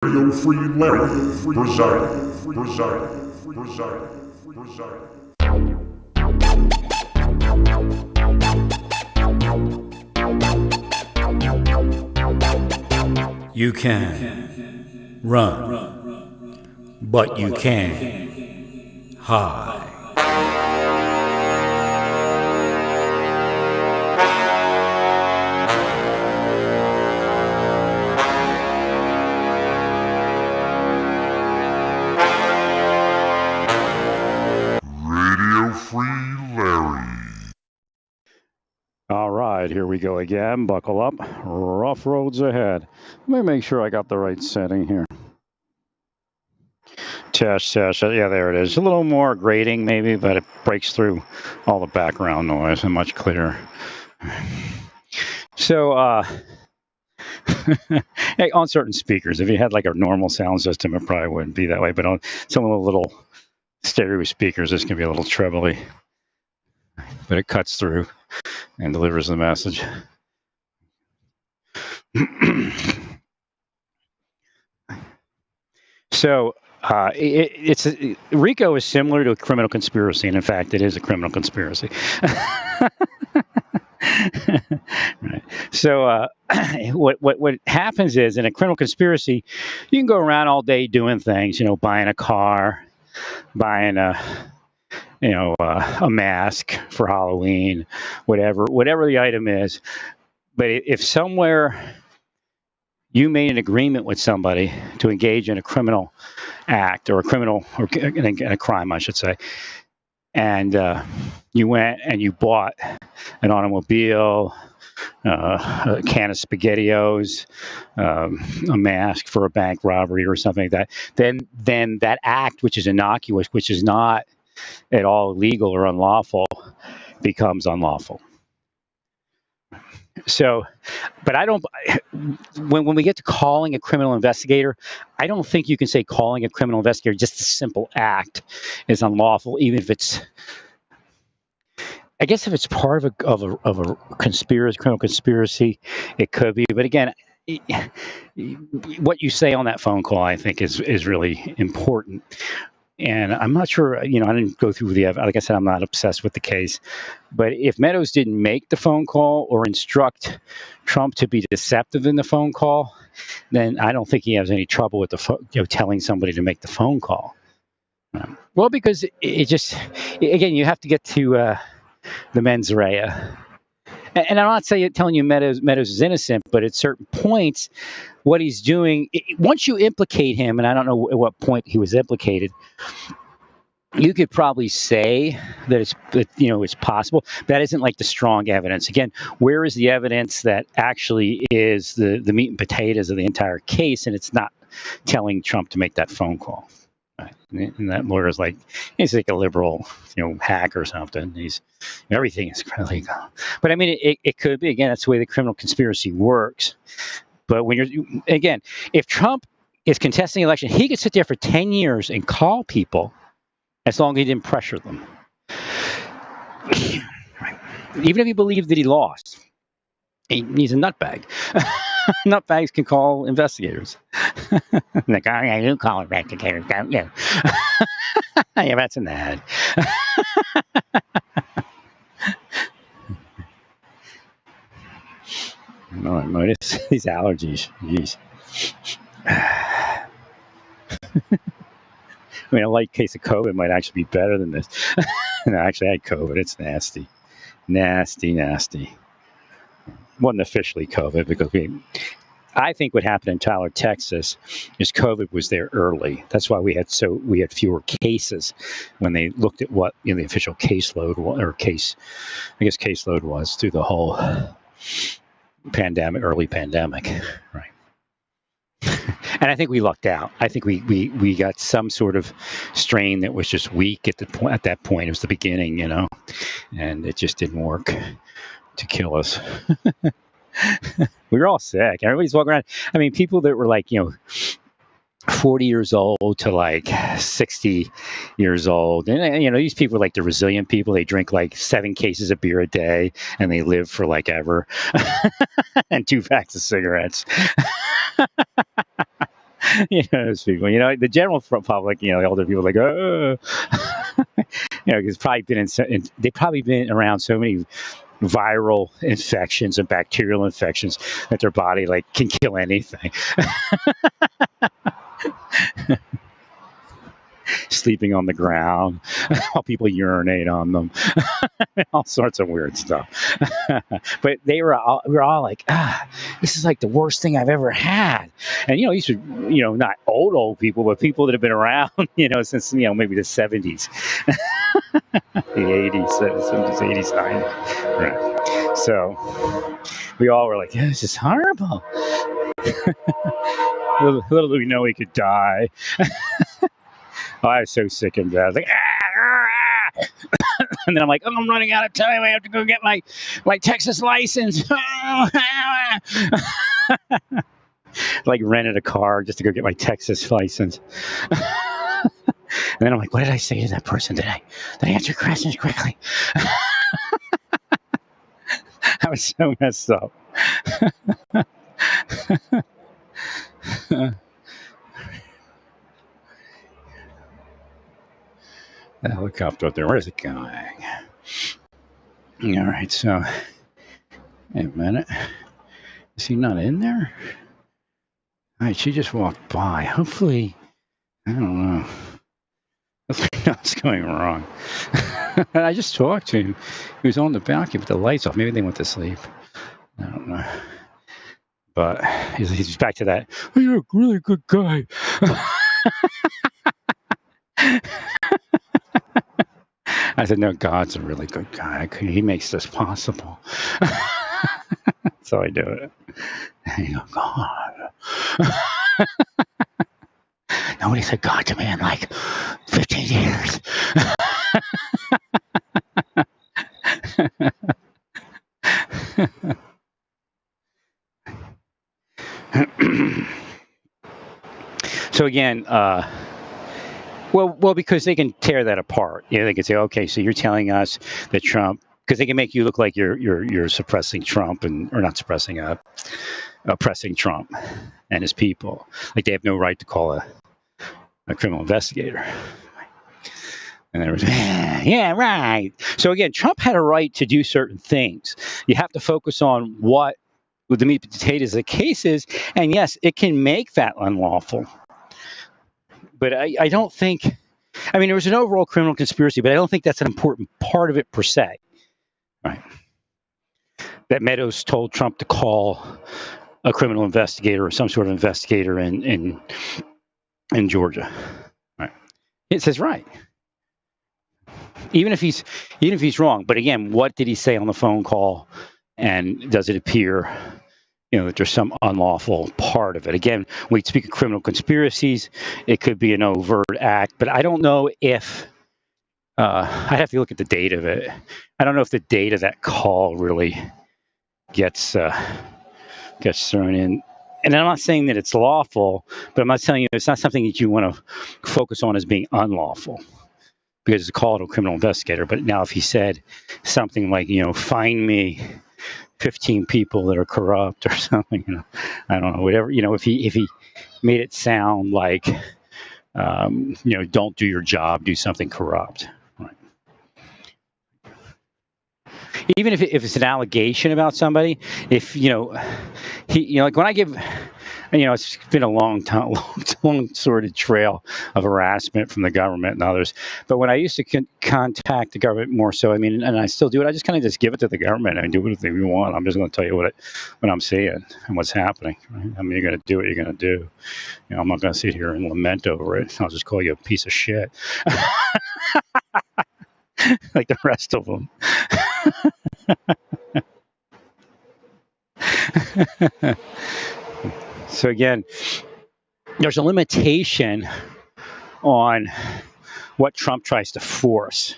Radio Free Larry Brazil. You can run, but you can't hide. Radio Free Larry. All right, here we go again. Buckle up. Rough roads ahead. Let me make sure I got the right setting here. Test. Yeah, there it is. A little more grating maybe, but it breaks through all the background noise and much clearer. So, hey, on certain speakers, if you had like a normal sound system, it probably wouldn't be that way. But on some of the little stereo speakers, this can be a little trebly. But it cuts through and delivers the message. So RICO is similar to a criminal conspiracy, and in fact, it is a criminal conspiracy. Right. So what happens is, in a criminal conspiracy, you can go around all day doing things, buying a car, buying a mask for Halloween, whatever the item is. But if somewhere you made an agreement with somebody to engage in a criminal act or a crime, I should say, and you went and you bought an automobile, a can of SpaghettiOs, a mask for a bank robbery or something like that, then that act, which is innocuous, which is not at all illegal or unlawful, becomes unlawful. So, but I don't, when we get to calling a criminal investigator, I don't think you can say calling a criminal investigator, just a simple act, is unlawful, even if it's, I guess if it's part of a conspiracy, criminal conspiracy, it could be. But again, what you say on that phone call, I think, is really important. And I'm not sure, I didn't go through like I said, I'm not obsessed with the case. But if Meadows didn't make the phone call or instruct Trump to be deceptive in the phone call, then I don't think he has any trouble with telling somebody to make the phone call. Well, because it just, again, you have to get to the mens rea. And I'm not telling you Meadows is innocent, but at certain points, what he's doing, once you implicate him, and I don't know at what point he was implicated, you could probably say that it's possible. That isn't like the strong evidence. Again, where is the evidence that actually is the meat and potatoes of the entire case, and it's not telling Trump to make that phone call? Right. And that lawyer's like, he's like a liberal, hack or something. Everything is illegal. But I mean, it could be. Again, that's the way the criminal conspiracy works. But if Trump is contesting the election, he could sit there for 10 years and call people as long as he didn't pressure them. Even if he believed that he lost, he's a nutbag. Nutbags can call investigators. Like, oh, yeah, you call investigators, don't you? Yeah, that's in the head. No, notice these allergies. Jeez. I mean, a light case of COVID might actually be better than this. No, actually, I had COVID. It's nasty. Nasty. Wasn't officially COVID because I think what happened in Tyler, Texas, is COVID was there early. That's why we had fewer cases when they looked at what the official caseload was through the whole early pandemic, right? And I think we lucked out. I think we got some sort of strain that was just weak at that point. It was the beginning, and it just didn't work to kill us. We were all sick. Everybody's walking around. I mean, people that were like, 40 years old to like 60 years old. And, these people are like the resilient people. They drink like 7 cases of beer a day and they live for like ever. And 2 packs of cigarettes. Those people. The general public. The older people, like, oh, because probably they've probably been around so many viral infections and bacterial infections that their body like can kill anything. Sleeping on the ground while people urinate on them, all sorts of weird stuff. But we were all like, this is like the worst thing I've ever had. And these are not old people, but people that have been around since maybe the 70s, the 80s, 70s, 80s, 90s. Right. So we all were like, yeah, this is horrible. Little do we know we could die. Oh, I was so sick and bad. I was like, and then I'm like, I'm running out of time. I have to go get my Texas license. Like rented a car just to go get my Texas license. And then I'm like, what did I say to that person? Did I answer questions quickly? I was so messed up. The helicopter up there. Where is it going? All right, so wait a minute. Is he not in there? All right, she just walked by. Hopefully, I don't know. Hopefully nothing's going wrong. I just talked to him. He was on the balcony with the lights off. Maybe they went to sleep. I don't know. But he's back to that. Oh, you're a really good guy. I said, no, God's a really good guy. He makes this possible. So I do it. And you go, God. Nobody said God to me in like 15 years. So again, well, because they can tear that apart. They can say, okay, so you're telling us that Trump, because they can make you look like you're suppressing Trump or not suppressing, oppressing Trump and his people. Like they have no right to call a criminal investigator. And there was, yeah, right. So again, Trump had a right to do certain things. You have to focus on what the meat and potatoes of the case is, and yes, it can make that unlawful. But I don't think, there was an overall criminal conspiracy, but I don't think that's an important part of it per se. Right. That Meadows told Trump to call a criminal investigator or some sort of investigator in Georgia. Right. It says right. Even if he's wrong. But again, what did he say on the phone call? And does it appear that there's some unlawful part of it? Again, when we speak of criminal conspiracies, it could be an overt act, but I don't know if I'd have to look at the date of it. I don't know if the date of that call really gets thrown in. And I'm not saying that it's lawful, but I'm not telling you it's not something that you want to focus on as being unlawful because it's a call to a criminal investigator. But now if he said something like, find me 15 people that are corrupt or something, I don't know, whatever, if he made it sound like, don't do your job, do something corrupt. Right. Even if it's an allegation about somebody, if, like when I give, it's been a long time, long sordid trail of harassment from the government and others. But when I used to contact the government more so, and I still do it, I just kind of just give it to the government and do whatever you want. I'm just going to tell you what I'm seeing and what's happening. Right? You're going to do what you're going to do. I'm not going to sit here and lament over it. I'll just call you a piece of shit. Like the rest of them. So again, there's a limitation on what Trump tries to force.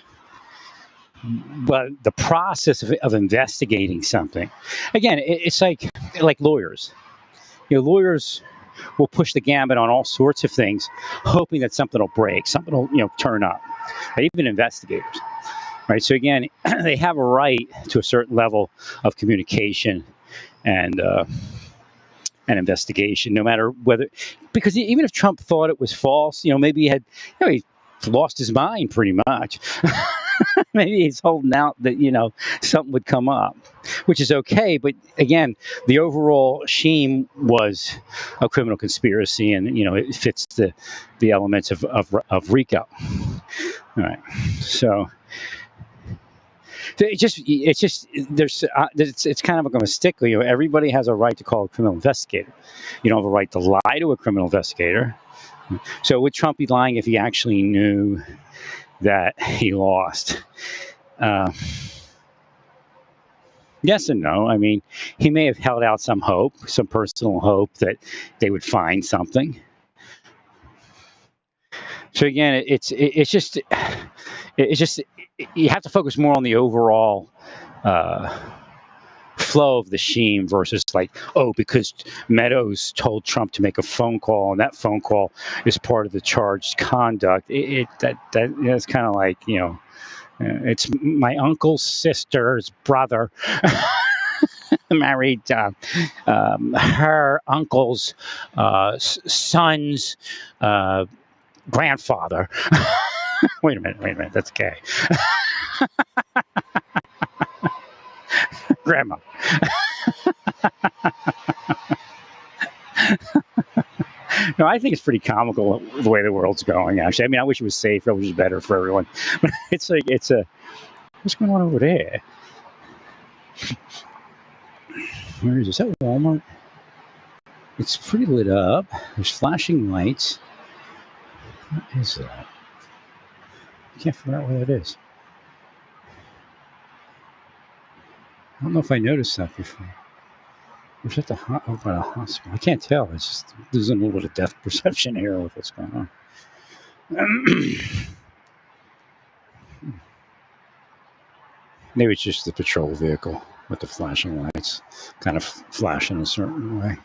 But the process of investigating something, again, it's like lawyers. Lawyers will push the gambit on all sorts of things, hoping that something will break, something will turn up. Even investigators. Right. So again, they have a right to a certain level of communication and an investigation, no matter whether, because even if Trump thought it was false, maybe he lost his mind pretty much. Maybe he's holding out that, something would come up, which is okay. But again, the overall scheme was a criminal conspiracy, and, it fits the elements of RICO. All right. So it's kind of a stickler. Everybody has a right to call a criminal investigator. You don't have a right to lie to a criminal investigator. So would Trump be lying if he actually knew that he lost? Yes and no. I mean, he may have held out some hope, some personal hope that they would find something. So again, it's just you have to focus more on the overall flow of the scheme versus because Meadows told Trump to make a phone call and that phone call is part of the charged conduct. It's kind of like, it's my uncle's sister's brother married her uncle's son's grandfather. Wait a minute, that's gay. Grandma. No, I think it's pretty comical the way the world's going, actually. I mean, I wish it was safer. I wish it was better for everyone. But what's going on over there? Where is this? Is that Walmart? It's pretty lit up. There's flashing lights. What is that? I can't figure out what that is. I don't know if I noticed that before. Was that by the hospital? I can't tell. It's just there's a little bit of depth perception here with what's going on. Maybe it's just the patrol vehicle with the flashing lights, kind of flash in a certain way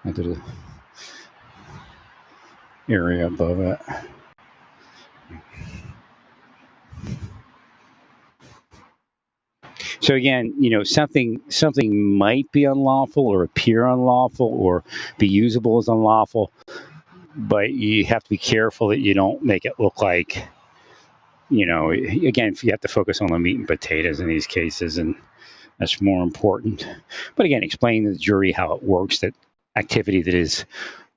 into the area above it. So again, something might be unlawful or appear unlawful or be usable as unlawful, but you have to be careful that you don't make it look like, again, if you have to focus on the meat and potatoes in these cases, and that's more important. But again, explain to the jury how it works, that activity that is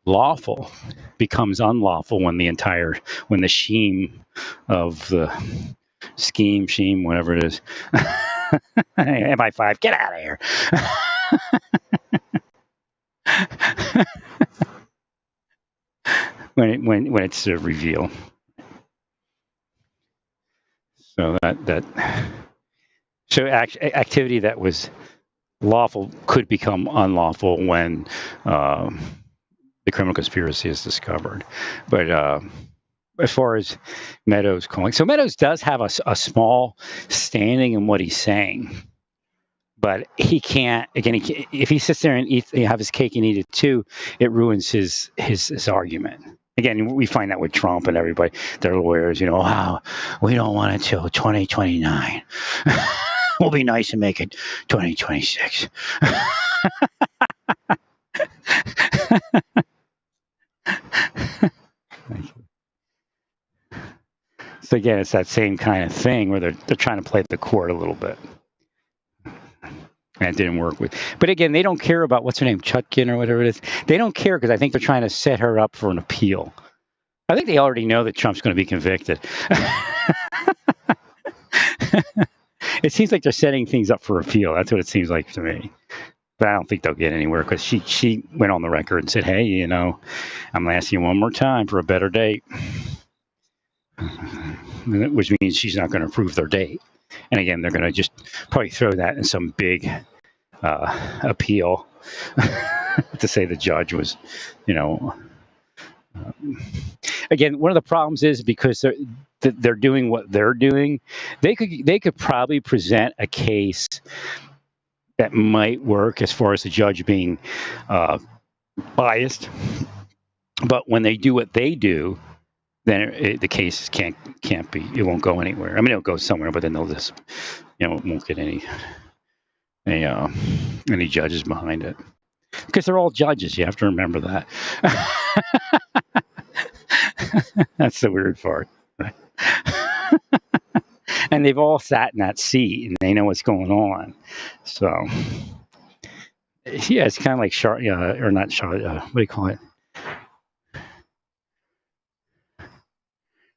lawful becomes unlawful when the scheme of the scheme, whatever it is. MI5, get out of here. when it's a reveal. So activity that was lawful could become unlawful when the criminal conspiracy is discovered. But as far as Meadows calling, so Meadows does have a small standing in what he's saying, but he can't. Again, if he sits there and have his cake and eat it too, it ruins his argument. Again, we find that with Trump and everybody, their lawyers. Wow, we don't want it till 2029. We'll be nice and make it 2026. So again, it's that same kind of thing where they're trying to play the court a little bit. And it didn't work but again, they don't care about what's her name, Chutkin or whatever it is. They don't care because I think they're trying to set her up for an appeal. I think they already know that Trump's going to be convicted. It seems like they're setting things up for appeal. That's what it seems like to me. But I don't think they'll get anywhere because she went on the record and said, hey, I'm asking you one more time for a better date. Which means she's not going to approve their date. And again, they're going to just probably throw that in some big appeal to say the judge was, again, one of the problems is because they're doing what they're doing, they could probably present a case that might work as far as the judge being biased. But when they do what they do, then the case can't be. It won't go anywhere. I mean, it'll go somewhere, but then they'll just, it won't get any judges behind it. because they're all judges. You have to remember that. That's the weird part. Right? And they've all sat in that seat and they know what's going on. So, yeah, it's kind of like or not what do you call it?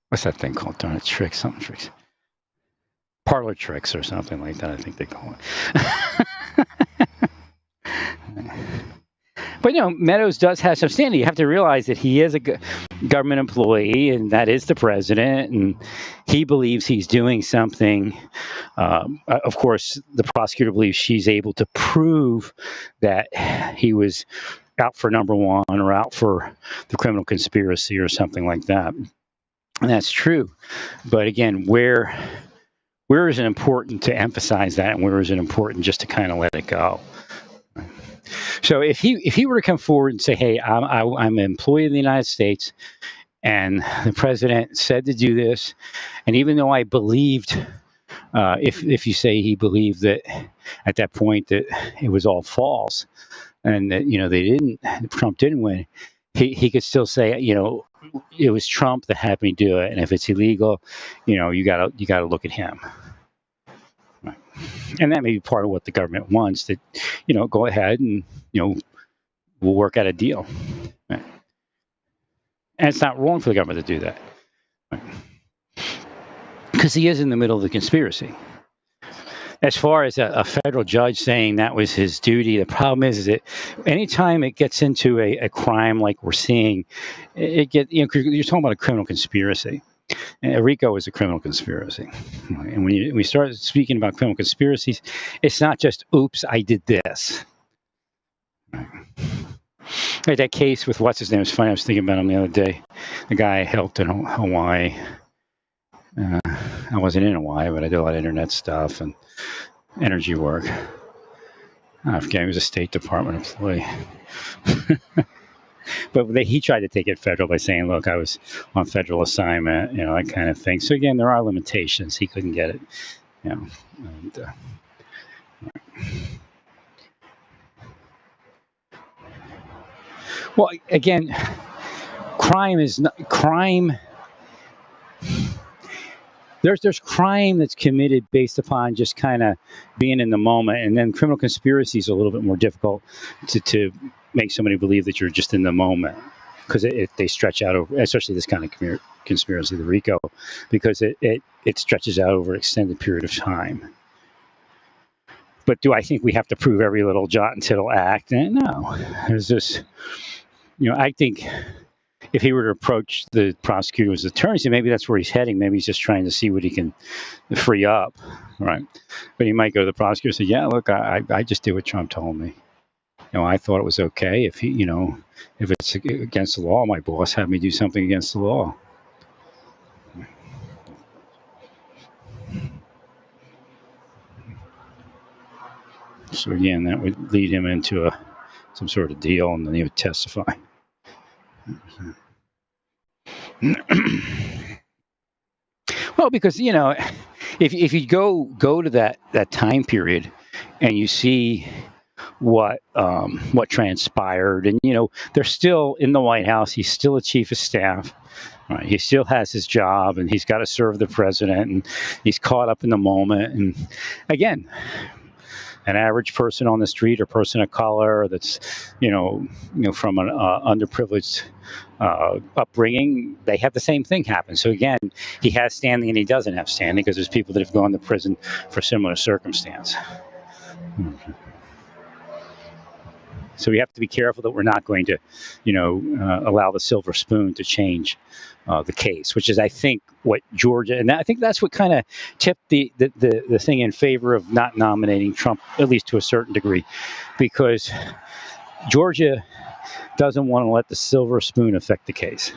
What's that thing called? Darn it, tricks, parlor tricks or something like that. I think they call it. But Meadows does have some standing. You have to realize that he is a government employee, and that is the president, and he believes he's doing something. Of course, the prosecutor believes she's able to prove that he was out for number one or out for the criminal conspiracy or something like that. And that's true. But again, where is it important to emphasize that, and where is it important just to kind of let it go? So if he were to come forward and say, "Hey, I'm an employee of the United States, and the president said to do this," and even though I believed, if you say he believed that at that point that it was all false, and that Trump didn't win, he could still say, it was Trump that had me do it, and if it's illegal, you gotta look at him. Right. And that may be part of what the government wants, that, go ahead and, we'll work out a deal. Right. And it's not wrong for the government to do that. Right. Because he is in the middle of the conspiracy. As far as a federal judge saying that was his duty, the problem is that anytime it gets into a crime like we're seeing, you're talking about a criminal conspiracy. And RICO is a criminal conspiracy. And when we start speaking about criminal conspiracies, it's not just, oops, I did this. Right, that case with what's his name was funny. I was thinking about him the other day. The guy I helped in Hawaii. I wasn't in Hawaii, but I did a lot of internet stuff and energy work. I forget, he was a State Department employee. But he tried to take it federal by saying, look, I was on federal assignment, that kind of thing. So again, there are limitations. He couldn't get it, And, well, again, crime. There's crime that's committed based upon just kind of being in the moment, and then criminal conspiracy is a little bit more difficult to make somebody believe that you're just in the moment, because they stretch out over, especially this kind of conspiracy, the RICO, because it stretches out over an extended period of time. But do I think we have to prove every little jot and tittle act? No. There's this, I think if he were to approach the prosecutor's attorneys, and maybe that's where he's heading. Maybe he's just trying to see what he can free up, right? But he might go to the prosecutor and say, "Yeah, look, I just did what Trump told me. I thought it was okay. If if it's against the law, my boss had me do something against the law." So again, that would lead him into some sort of deal, and then he would testify. Well, because if you go to that time period and you see what transpired, and they're still in the White House, he's still a chief of staff, right? He still has his job, and he's got to serve the president, and he's caught up in the moment. And again, an average person on the street or person of color that's from an underprivileged upbringing, they have the same thing happen. So again, he has standing and he doesn't have standing, because there's people that have gone to prison for similar circumstance. So we have to be careful that we're not going to allow the silver spoon to change the case, which is, I think, what Georgia, and I think that's what kind of tipped the thing in favor of not nominating Trump, at least to a certain degree, because Georgia doesn't want to let the silver spoon affect the case.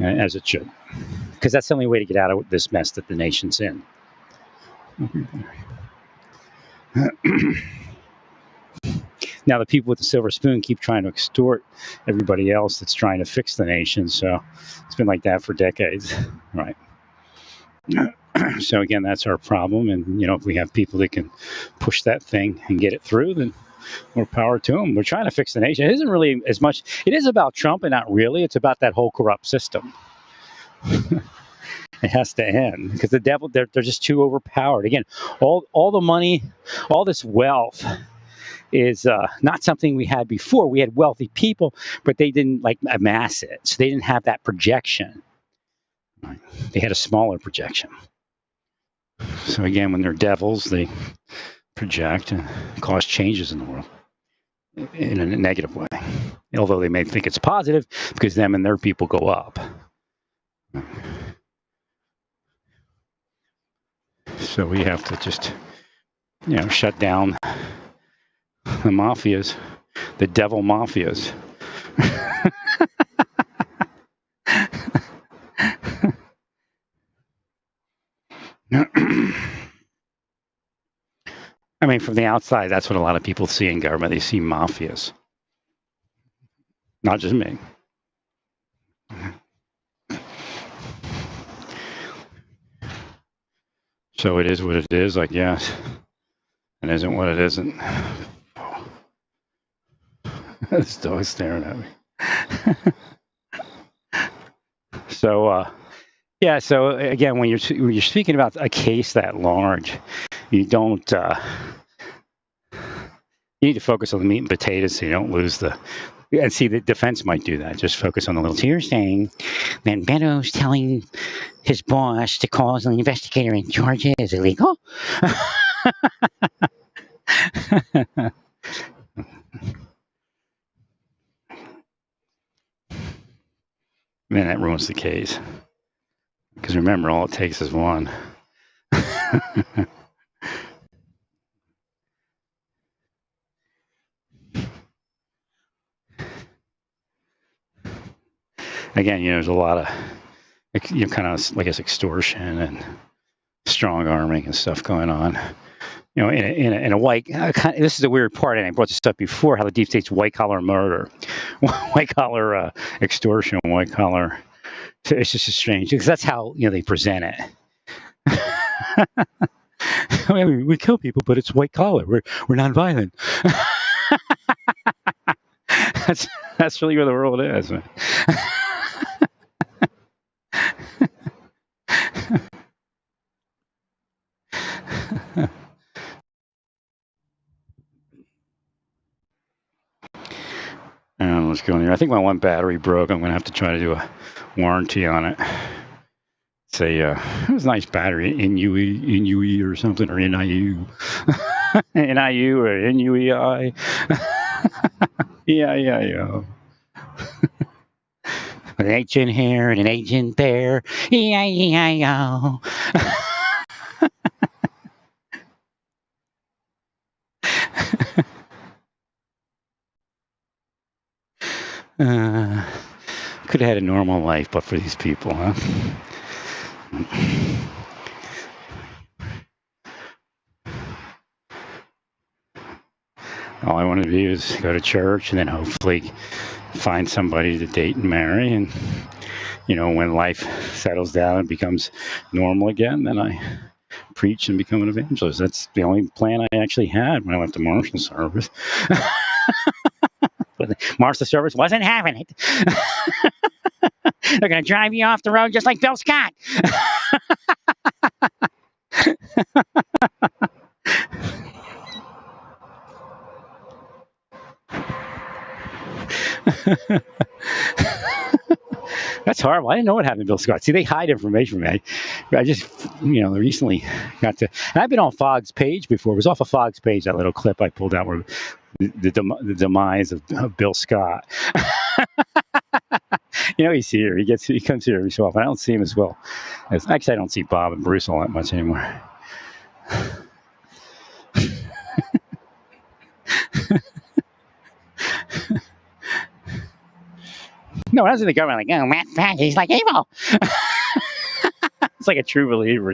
As it should, because that's the only way to get out of this mess that the nation's in. Now, the people with the silver spoon keep trying to extort everybody else that's trying to fix the nation. So it's been like that for decades, right? So again, that's our problem. And if we have people that can push that thing and get it through, then more power to them. We're trying to fix the nation. It isn't really as much. It is about Trump, and not really. It's about that whole corrupt system. It has to end because the devil, they're just too overpowered. Again, all the money, all this wealth is not something we had before. We had wealthy people, but they didn't amass it. So they didn't have that projection. They had a smaller projection. So again, when they're devils, they project and cause changes in the world in a negative way. Although they may think it's positive because them and their people go up. So we have to just, shut down the mafias, the devil mafias. I mean, from the outside, that's what a lot of people see in government. They see mafias. Not just me. So it is what it is, I guess. And isn't what it isn't. This dog's staring at me. So, so again, when you're speaking about a case that large, you don't. You need to focus on the meat and potatoes so you don't lose the. And see, the defense might do that. Just focus on the little. So you're saying that Beto's telling his boss to call the investigator in Georgia is illegal? Man, that ruins the case. Because remember, all it takes is one. Again, there's a lot of, kind of, I guess, extortion and strong arming and stuff going on. In a white, this is the weird part, and I brought this up before, how the deep state's white collar murder, white collar extortion, white collar. So it's just strange because that's how they present it. I mean, we kill people, but it's white collar. We're nonviolent. That's really where the world is, man. Let's go in here. I think my one battery broke. I'm going to have to try to do a warranty on it. Say, it was a nice battery, NUE or something, or NIU. NIU or NUEI. Yeah. An agent here and an agent there. Yeah. Could have had a normal life, but for these people, huh? All I want to do is go to church and then hopefully find somebody to date and marry. And, when life settles down and becomes normal again, then I preach and become an evangelist. That's the only plan I actually had when I went to Marshal Service. But the Marshal Service wasn't having it. They're going to drive you off the road just like Bill Scott. That's horrible. I didn't know what happened to Bill Scott. See, they hide information from me. I just, recently got to. And I've been on Fogg's page before. It was off of Fogg's page, that little clip I pulled out where the demise of Bill Scott. He's here. He comes here every so often. I don't see him as well. Actually, I don't see Bob and Bruce all that much anymore. No, when I was in the government, Matt Fag, he's like evil. It's like a true believer,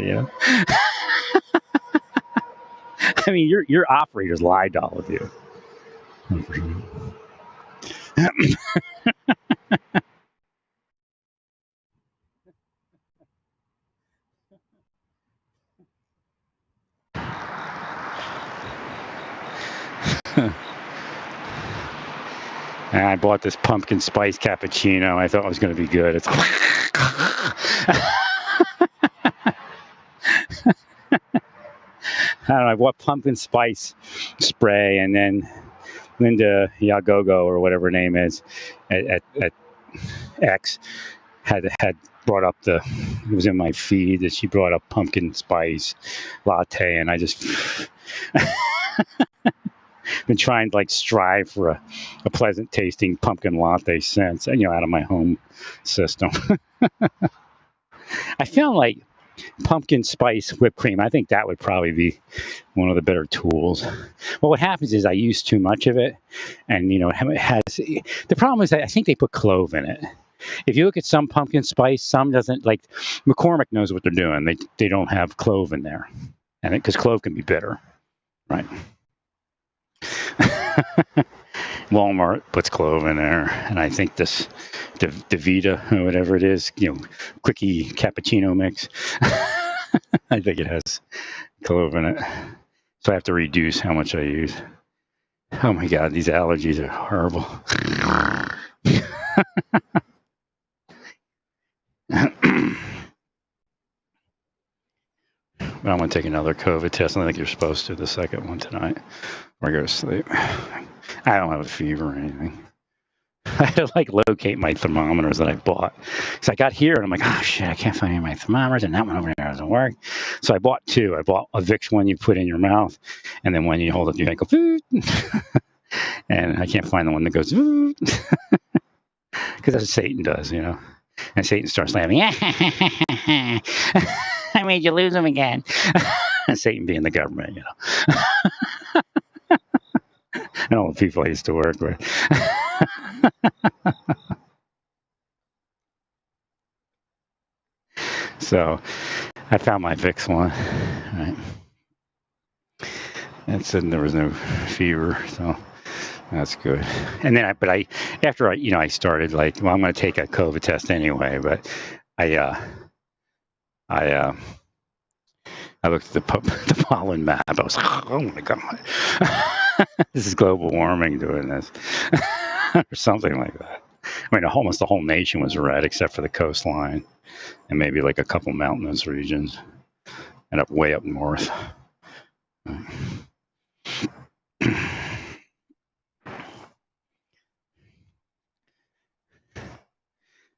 I mean, your operators lied to all of you. And I bought this pumpkin spice cappuccino. I thought it was going to be good. It's I don't know. I bought pumpkin spice spray, and then Linda Yagogo, or whatever her name is, at X had brought up it was in my feed that she brought up pumpkin spice latte, and I just been trying to strive for a pleasant tasting pumpkin latte since, out of my home system. I found pumpkin spice whipped cream. I think that would probably be one of the better tools. Well, what happens is I use too much of it, and it has. The problem is that I think they put clove in it. If you look at some pumpkin spice, some doesn't. Like McCormick knows what they're doing. They don't have clove in there, and because clove can be bitter, right? Walmart puts clove in there, and I think this DeVita or whatever it is, quickie cappuccino mix. I think it has clove in it, so I have to reduce how much I use. Oh my God, these allergies are horrible. But I'm going to take another COVID test. I think you're supposed to, the second one tonight, or go to sleep. I don't have a fever or anything. I had to locate my thermometers that I bought. So I got here and I'm like, oh shit, I can't find any of my thermometers, and that one over there doesn't work. So I bought two. I bought a Vicks one you put in your mouth, and then when you hold it, you go, food. And I can't find the one that goes, food. Because that's what Satan does, And Satan starts laughing. I made you lose them again. And Satan being the government, And all the people I used to work with. So I found my Vicks one, right? And said there was no fever, so that's good. And then after I started I'm going to take a COVID test anyway, but I looked at the pollen map. I was like, oh my God, this is global warming doing this, or something like that. I mean, almost the whole nation was red except for the coastline and maybe a couple mountainous regions, and way up north.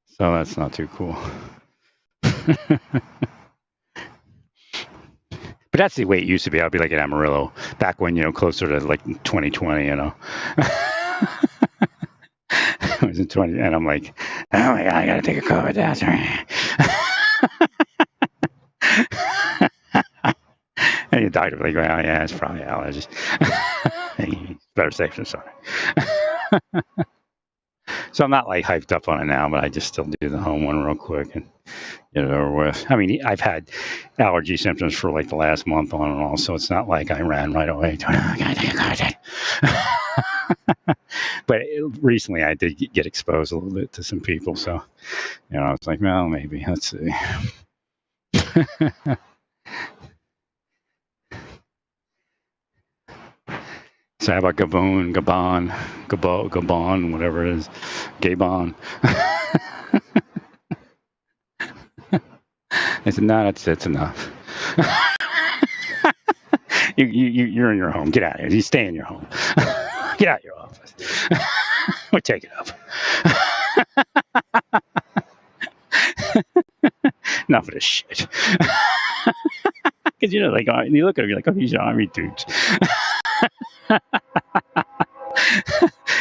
So that's not too cool. But that's the way it used to be. I'd be like at Amarillo back when, closer to 2020, It was in 20, and I'm like, oh my God, I gotta take a COVID test. And the doctor was like, well, yeah, it's probably allergies. Better safe than sorry. So I'm not hyped up on it now, but I just still do the home one real quick and get it over with. I mean, I've had allergy symptoms for the last month on and all, so it's not like I ran right away. But recently I did get exposed a little bit to some people, so I was like, well, maybe, let's see. So how about Gabon, whatever it is, Gabon. I said, no, that's enough. You're in your home. Get out of here. You stay in your home. Get out of your office. We'll take it up. Enough of this shit. Because you look at him, you're like, oh, these are army dudes.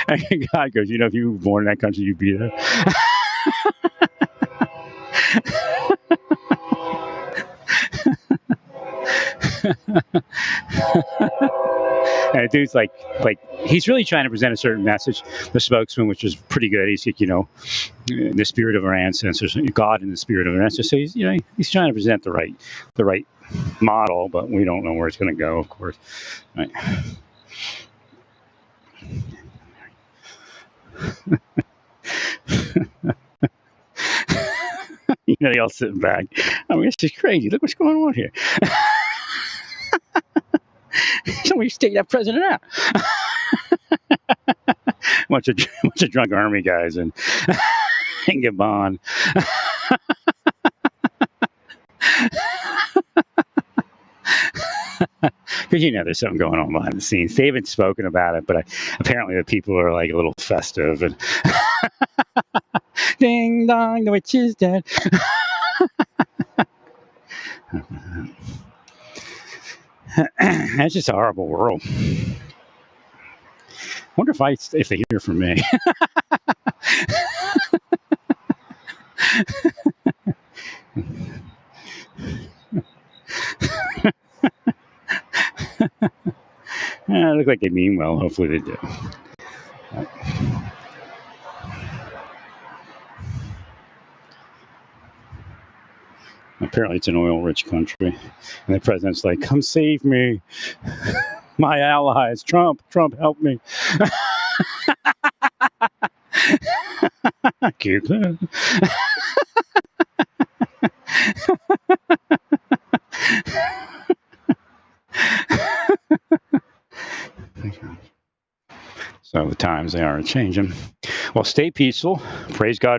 And God goes, if you were born in that country, you'd be there. And dude's he's really trying to present a certain message, the spokesman, which is pretty good. He's like, in the spirit of our ancestors, God in the spirit of our ancestors. So he's trying to present the right model, but we don't know where it's going to go, of course. Right. They all sitting back. I mean, this is crazy. Look what's going on here. Somebody take that president out. bunch of drunk army guys in Gabon. Because there's something going on behind the scenes. They haven't spoken about it, but apparently the people are like a little festive and ding dong, the witch is dead. That's just a horrible world. Wonder if they hear from me. Look like they mean well. Hopefully they do. Apparently it's an oil-rich country, and the president's like, "Come save me, my allies, Trump, help me." Cute. So the times, they are changing. Well, stay peaceful. Praise God